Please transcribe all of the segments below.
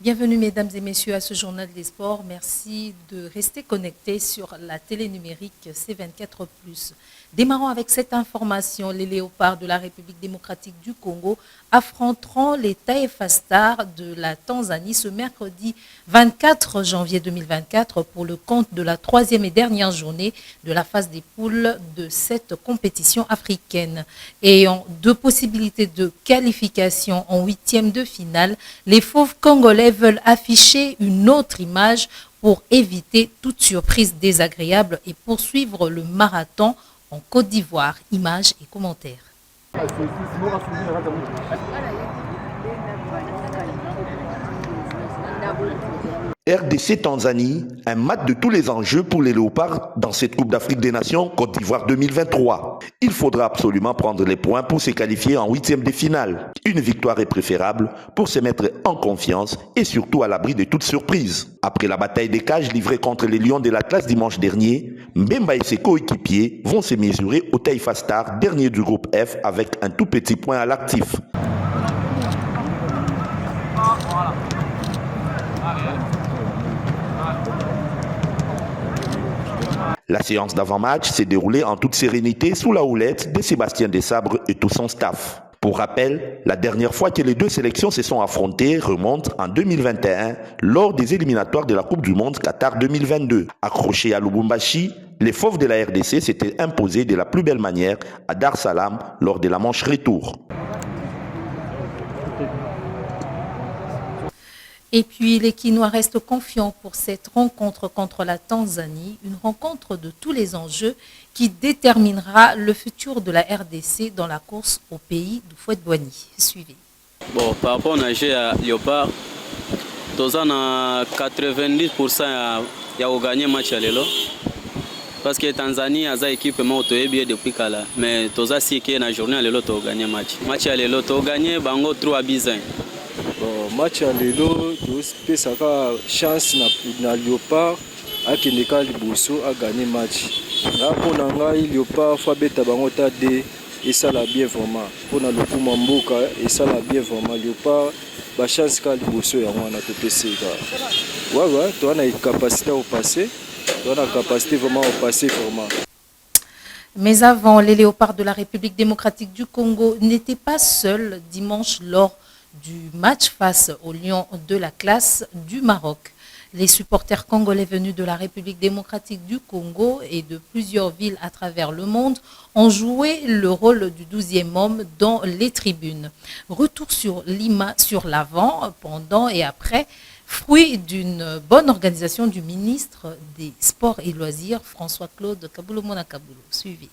Bienvenue mesdames et messieurs à ce journal des sports. Merci de rester connectés sur la télé numérique C24+. Démarrons avec cette information. Les léopards de la République démocratique du Congo affronteront les Taifa Stars de la Tanzanie ce mercredi 24 janvier 2024 pour le compte de la troisième et dernière journée de la phase des poules de cette compétition africaine. Ayant deux possibilités de qualification en huitième de finale, les fauves congolais veulent afficher une autre image pour éviter toute surprise désagréable et poursuivre le marathon en Côte d'Ivoire. Images et commentaires. RDC Tanzanie, un match de tous les enjeux pour les léopards dans cette Coupe d'Afrique des Nations Côte d'Ivoire 2023. Il faudra absolument prendre les points pour se qualifier en huitième de finale. Une victoire est préférable pour se mettre en confiance et surtout à l'abri de toute surprise. Après la bataille des cages livrée contre les Lions de l'Atlas dimanche dernier, Mbemba et ses coéquipiers vont se mesurer au Taifa Stars, dernier du groupe F, avec un tout petit point à l'actif. La séance d'avant-match s'est déroulée en toute sérénité sous la houlette de Sébastien Desabre et tout son staff. Pour rappel, la dernière fois que les deux sélections se sont affrontées remonte en 2021 lors des éliminatoires de la Coupe du Monde Qatar 2022. Accrochés à Lubumbashi, les fauves de la RDC s'étaient imposés de la plus belle manière à Dar Salam lors de la manche retour. Et puis les Quinois restent confiants pour cette rencontre contre la Tanzanie, une rencontre de tous les enjeux qui déterminera le futur de la RDC dans la course au pays du Fouet-Boigny. Suivez. Bon, par rapport au jeu à Léopard, tous en 90% il a gagné le match à l'élo. Parce que Tanzanie a une équipe bien depuis Kala, mais tous si qui na journée à l'élo tu gagné le match. Match à l'élo tu gagné bango 3-1. Bon, match à l'élo, tu as chance na Léopard à Kendeka Liboso a gagné match. Là pour nanga Léopard faut beta bango tade et ça l'a bien vraiment. Pour na le Mboka et ça l'a bien vraiment Léopard ba chance ka Liboso ya wana to PC ka. Ouais, tu as une capacité au passé, tu as une capacité vraiment au passé vraiment. Mais avant, les léopards de la République démocratique du Congo n'étaient pas seuls dimanche lors du match face aux Lions de la classe du Maroc. Les supporters congolais venus de la République démocratique du Congo et de plusieurs villes à travers le monde ont joué le rôle du 12e homme dans les tribunes. Retour sur Lima sur l'avant, pendant et après, fruit d'une bonne organisation du ministre des Sports et Loisirs, François-Claude Kaboulou-Mona Kaboulou. Suivi.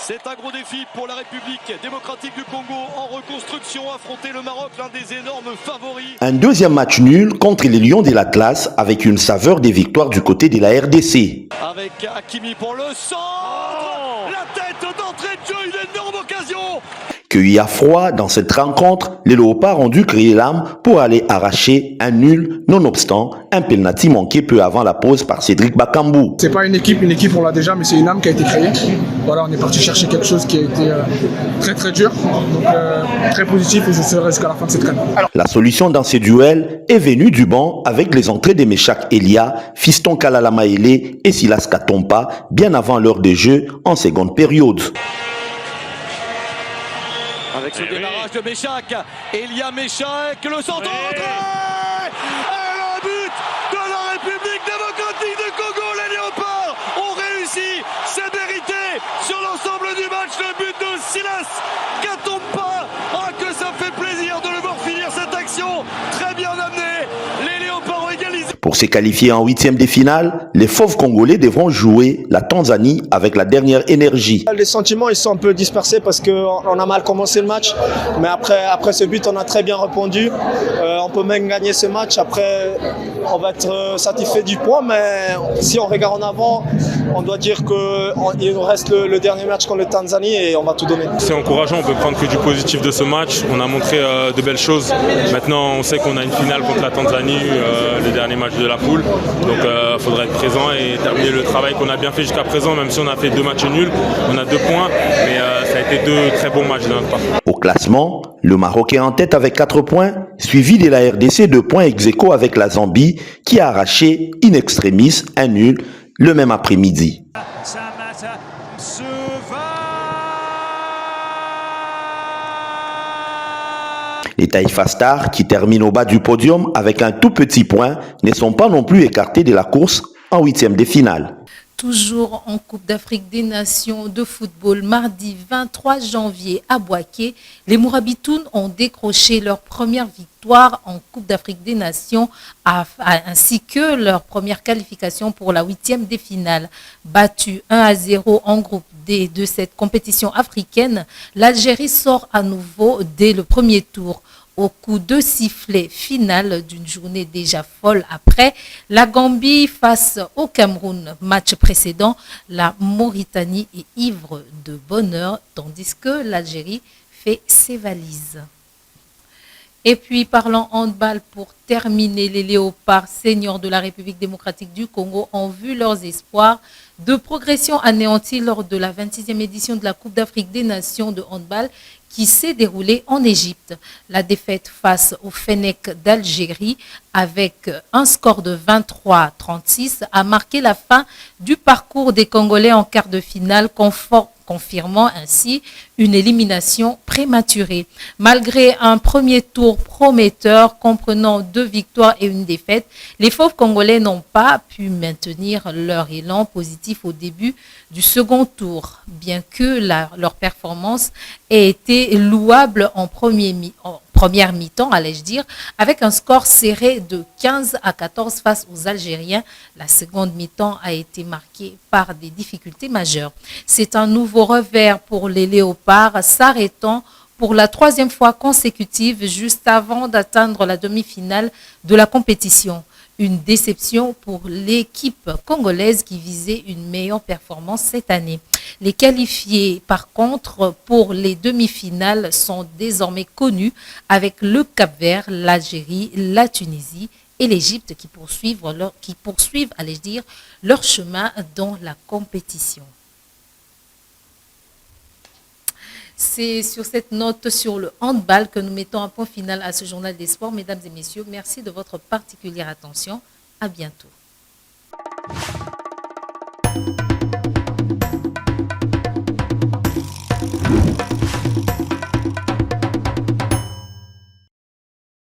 C'est un gros défi pour la République démocratique du Congo en reconstruction, affronter le Maroc, l'un des énormes favoris. Un deuxième match nul contre les Lions de l'Atlas avec une saveur des victoires du côté de la RDC. Avec Hakimi pour le centre, la tête d'entrée de jeu, une énorme occasion. Cueillis à froid dans cette rencontre, les léopards ont dû créer l'âme pour aller arracher un nul, nonobstant un penalty manqué peu avant la pause par Cédric Bakambu. C'est pas une équipe on l'a déjà, mais c'est une âme qui a été créée. Voilà, on est parti chercher quelque chose qui a été très très dur, donc très positif et je serai jusqu'à la fin de cette canne. La solution dans ces duels est venue du banc avec les entrées de Meshak Elia, Fiston Kalala Maele et Silas Katompa bien avant l'heure de jeu en seconde période. Avec ce démarrage de Meshak, Elia Meshak, le centre entrée et le but de la République démocratique du Congo. Les léopards ont réussi, c'est mérité sur l'ensemble du match, le but de Silas Katompa. Ah, que ça fait plaisir de le voir finir cette action, très bien amené. Les léopards ont égalisé. Pour se qualifier en huitième de finale, les fauves congolais devront jouer la Tanzanie avec la dernière énergie. Les sentiments ils sont un peu dispersés parce qu'on a mal commencé le match, mais après ce but on a très bien répondu. On peut même gagner ce match, après on va être satisfait du point, mais si on regarde en avant, on doit dire qu'il nous reste le dernier match contre le Tanzanie et on va tout donner. C'est encourageant, on peut prendre que du positif de ce match, on a montré de belles choses. Maintenant on sait qu'on a une finale contre la Tanzanie, le dernier match de la poule. Donc il faudra être présent et terminer le travail qu'on a bien fait jusqu'à présent, même si on a fait 2 matchs nuls. On a 2 points, mais ça a été 2 très bons matchs de notre part. Au classement, le Maroc est en tête avec 4 points, suivi de la RDC 2 points ex-aequo avec la Zambie qui a arraché in extremis un nul le même après-midi. Les Taïfa Stars, qui terminent au bas du podium avec un tout petit point, ne sont pas non plus écartés de la course en 8e de finale. Toujours en Coupe d'Afrique des Nations de football, mardi 23 janvier à Bouaké, les Mourabitounes ont décroché leur première victoire en Coupe d'Afrique des Nations ainsi que leur première qualification pour la 8e de finale. Battu 1-0 en groupe D de cette compétition africaine, l'Algérie sort à nouveau dès le premier tour. Au coup de sifflet final d'une journée déjà folle après la Gambie face au Cameroun. Match précédent, la Mauritanie est ivre de bonheur tandis que l'Algérie fait ses valises. Et puis, parlant handball pour terminer, les Léopards seniors de la République démocratique du Congo ont vu leurs espoirs de progression anéantis lors de la 26e édition de la Coupe d'Afrique des Nations de handball qui s'est déroulée en Égypte. La défaite face au Fennec d'Algérie avec un score de 23-36 a marqué la fin du parcours des Congolais en quart de finale, confirmant ainsi une élimination prématurée. Malgré un premier tour prometteur comprenant 2 victoires et 1 défaite, les fauves congolais n'ont pas pu maintenir leur élan positif au début du second tour, bien que leur performance ait été louable en première mi-temps, allais-je dire, avec un score serré de 15-14 face aux Algériens. La seconde mi-temps a été marquée par des difficultés majeures. C'est un nouveau revers pour les Léopards, s'arrêtant pour la 3e fois consécutive juste avant d'atteindre la demi-finale de la compétition. Une déception pour l'équipe congolaise qui visait une meilleure performance cette année. Les qualifiés, par contre, pour les demi-finales sont désormais connus avec le Cap-Vert, l'Algérie, la Tunisie et l'Égypte qui poursuivent, allais-je dire, leur chemin dans la compétition. C'est sur cette note sur le handball que nous mettons un point final à ce journal des sports. Mesdames et messieurs, merci de votre particulière attention. À bientôt.